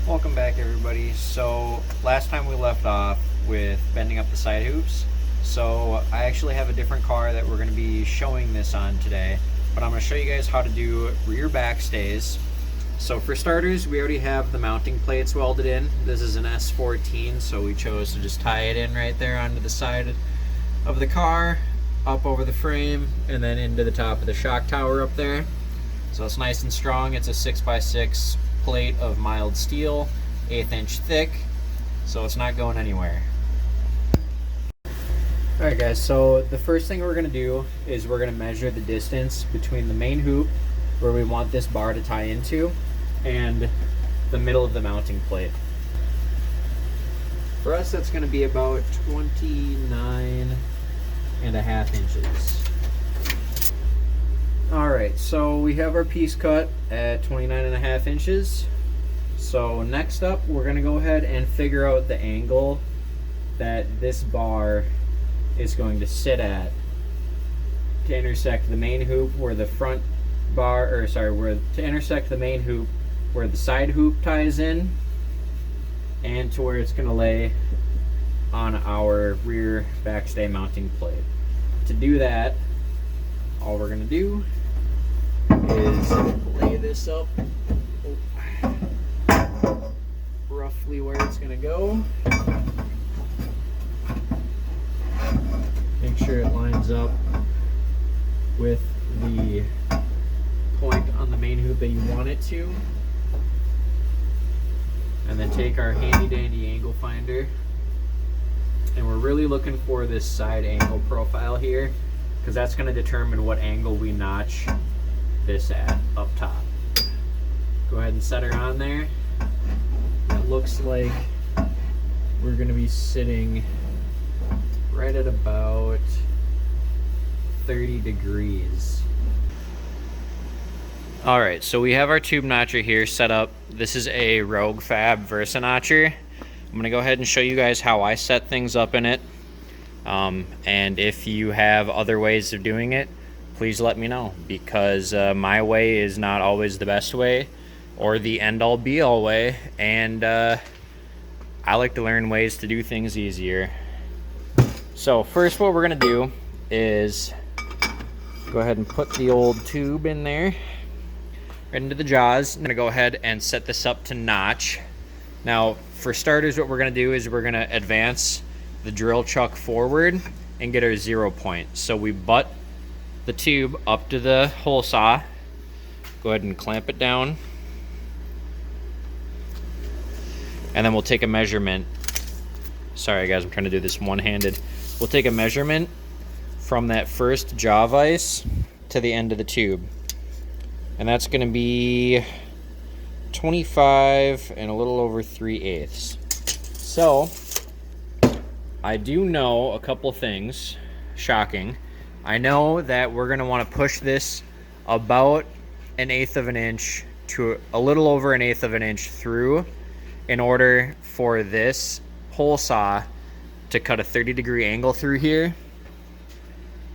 Welcome back, everybody. So last time we left off with bending up the side hoops. So I actually have a different car that we're going to be showing this on today, but I'm going to show you guys how to do rear backstays. So for starters, we already have the mounting plates welded in. This is an S14, so we chose to just tie it in right there onto the side of the car, up over the frame, and then into the top of the shock tower up there. So it's nice and strong. It's a 6x6 plate of mild steel, 1/8 inch thick, so it's not going anywhere. Alright guys, so the first thing we're going to do is we're going to measure the distance between the main hoop, where we want this bar to tie into, and the middle of the mounting plate. For us, that's going to be about 29.5 inches. Alright, so we have our piece cut at 29.5 inches. So next up, we're going to go ahead and figure out the angle that this bar is going to sit at to intersect the main hoop where the front bar, or sorry, to intersect the main hoop where the side hoop ties in, and to where it's going to lay on our rear backstay mounting plate. To do that, all we're going to do is lay this up roughly where it's going to go. Make sure it lines up with the point on the main hoop that you want it to. And then take our handy dandy angle finder. And we're really looking for this side angle profile here, because that's going to determine what angle we notch this at up top. Go ahead and set her on there. It looks like we're going to be sitting right at about 30 degrees. Alright, so we have our tube notcher here set up. This is a Rogue Fab Versa notcher. I'm going to go ahead and show you guys how I set things up in it. And if you have other ways of doing it, please let me know, because my way is not always the best way or the end-all be-all way, and I like to learn ways to do things easier. So first, what we're going to do is go ahead and put the old tube in there, right into the jaws. I'm going to go ahead and set this up to notch. Now, for starters, what we're going to do is we're going to advance the drill chuck forward and get our 0 point. So we butt the tube up to the hole saw. Go ahead and clamp it down. And then we'll take a measurement. Sorry guys, I'm trying to do this one-handed. We'll take a measurement from that first jaw vise to the end of the tube. And that's going to be 25 and a little over 3/8. So, I do know a couple things. Shocking. I know that we're going to want to push this about 1/8 of an inch to a little over 1/8 of an inch through in order for this hole saw to cut a 30-degree angle through here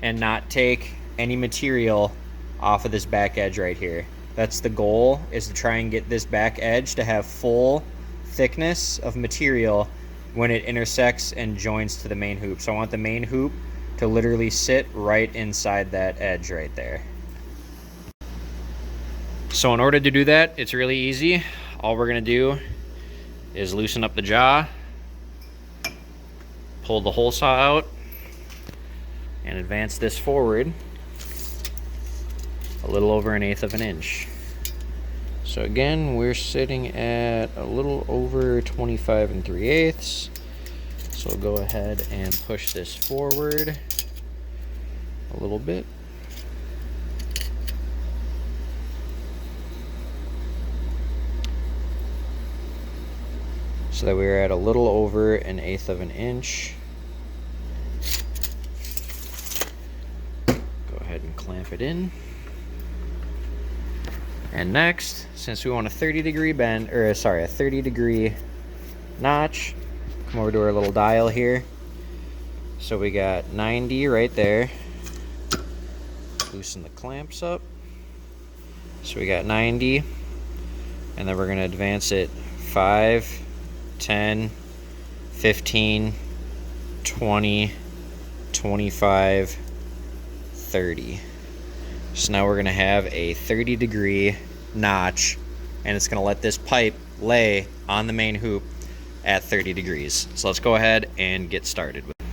and not take any material off of this back edge right here. That's the goal, is to try and get this back edge to have full thickness of material when it intersects and joins to the main hoop. So I want the main hoop to literally sit right inside that edge right there. So in order to do that, it's really easy. All we're going to do is loosen up the jaw, pull the hole saw out, and advance this forward a little over 1/8 of an inch. So again, we're sitting at a little over 25 3/8. So we'll go ahead and push this forward a little bit. So that we're at a little over 1/8 of an inch. Go ahead and clamp it in. And next, since we want a 30-degree bend, or sorry, a 30-degree notch, come over to our little dial here. So we got 90 right there. Loosen the clamps up. So we got 90, and then we're going to advance it 5, 10, 15, 20, 25, 30. So now we're gonna have a 30-degree notch, and it's gonna let this pipe lay on the main hoop at 30 degrees. So let's go ahead and get started with it.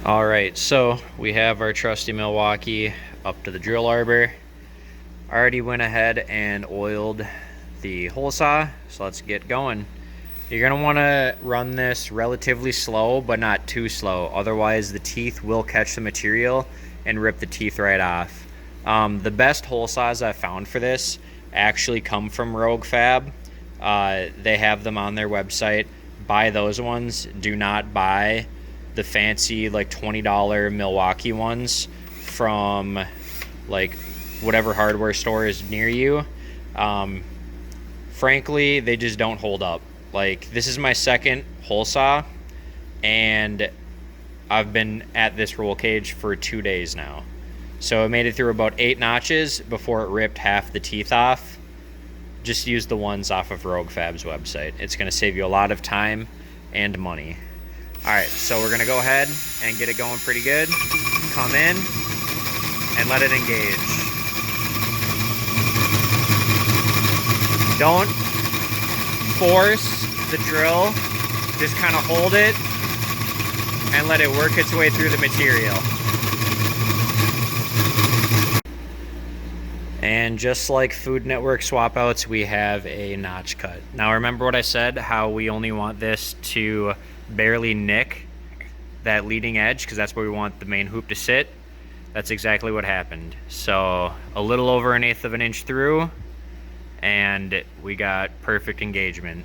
All right, so we have our trusty Milwaukee up to the drill arbor. Already went ahead and oiled the hole saw, so let's get going. You're gonna wanna run this relatively slow, but not too slow. Otherwise the teeth will catch the material and rip the teeth right off. The best hole saws I've found for this actually come from Rogue Fab. They have them on their website. Buy those ones. Do not buy the fancy like $20 Milwaukee ones from like whatever hardware store is near you. Frankly, they just don't hold up. Like, this is my second hole saw, and I've been at this roll cage for 2 days now. So I made it through about 8 notches before it ripped half the teeth off. Just use the ones off of Rogue Fab's website. It's gonna save you a lot of time and money. All right, so we're gonna go ahead and get it going pretty good. Come in and let it engage. Don't force the drill, just kind of hold it and let it work its way through the material. And just like Food Network swap outs, we have a notch cut. Now remember what I said, how we only want this to barely nick that leading edge, because that's where we want the main hoop to sit. That's exactly what happened. So a little over 1/8 of an inch through, and we got perfect engagement.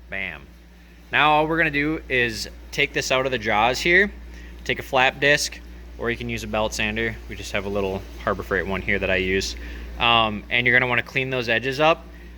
Bam. Now all we're gonna do is take this out of the jaws here, take a flap disc, or you can use a belt sander. We just have a little Harbor Freight one here that I use. And you're gonna wanna clean those edges up